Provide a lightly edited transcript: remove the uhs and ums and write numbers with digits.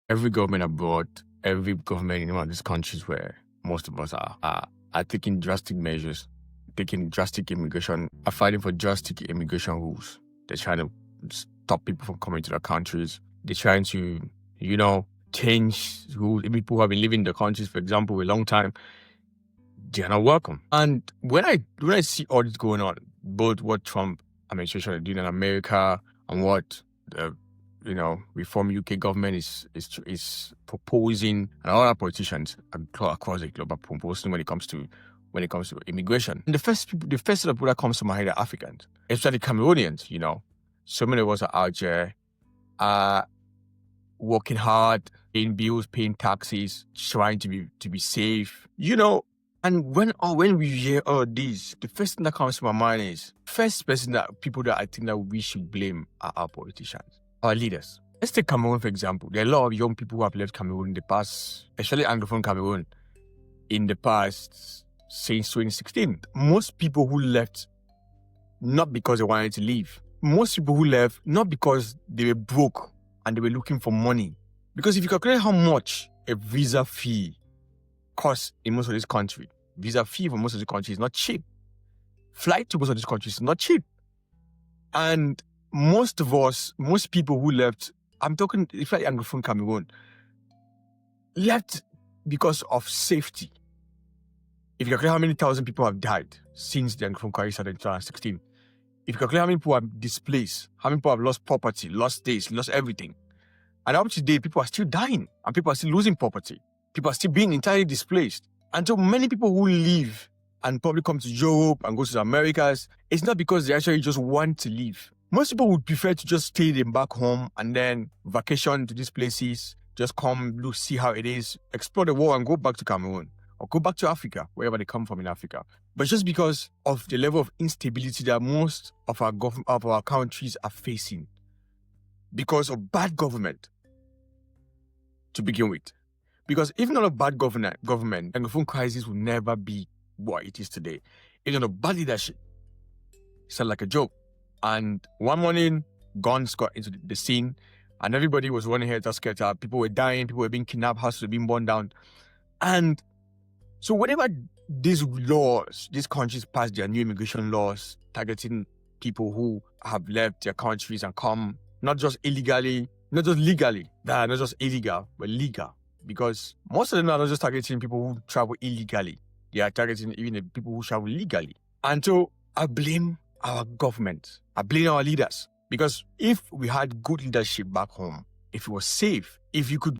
Every government abroad, every government in one of these countries where most of us are taking drastic measures, taking drastic immigration, are fighting for drastic immigration rules. They're trying to stop people from coming to their countries. They're trying to, change rules. People who have been living in the countries, for example, a long time, they are not welcome. And when I see all this going on, both what Trump administration is doing in America and what the reform UK government is proposing, and all our politicians across the globe are proposing when it comes to immigration. And the first set of people that comes to my head are Africans, especially Cameroonians. So many of us are out there, working hard, paying bills, paying taxes, trying to be safe. And when we hear all these, the first thing that comes to my mind is people that I think that we should blame are our politicians, our leaders. Let's take Cameroon, for example. There are a lot of young people who have left Cameroon in the past, especially Anglophone Cameroon, in the past since 2016. Most people who left, not because they wanted to leave. Most people who left, not because they were broke and they were looking for money. Because if you calculate how much a visa fee costs in most of this country, visa fee for most of the country is not cheap. Flight to most of these countries is not cheap. And most people who left, I'm talking, if I Anglophone Cameroon, left because of safety. If you calculate how many thousand people have died since the Anglophone crisis started in 2016, if you calculate how many people are displaced, how many people have lost property, lost days, lost everything, and up to date, people are still dying and people are still losing property. People are still being entirely displaced. And so many people who leave and probably come to Europe and go to the Americas, it's not because they actually just want to leave. Most people would prefer to just stay them back home and then vacation to these places, just come, look, see how it is, explore the world and go back to Cameroon or go back to Africa, wherever they come from in Africa. But just because of the level of instability that most of our countries are facing, because of bad government to begin with. Because if not a bad government, Anglophone crisis will never be what it is today. If not a bad leadership, it sounds like a joke. And one morning, guns got into the scene, and everybody was running here to scared. People were dying, people were being kidnapped, houses were being burned down. And so whenever these countries pass their new immigration laws targeting people who have left their countries and come not just illegally, not just legally, not just illegal, but legal. Because most of them are not just targeting people who travel illegally. They are targeting even the people who travel legally. And so I blame our government. I blame our leaders. Because if we had good leadership back home, if it was safe, if you could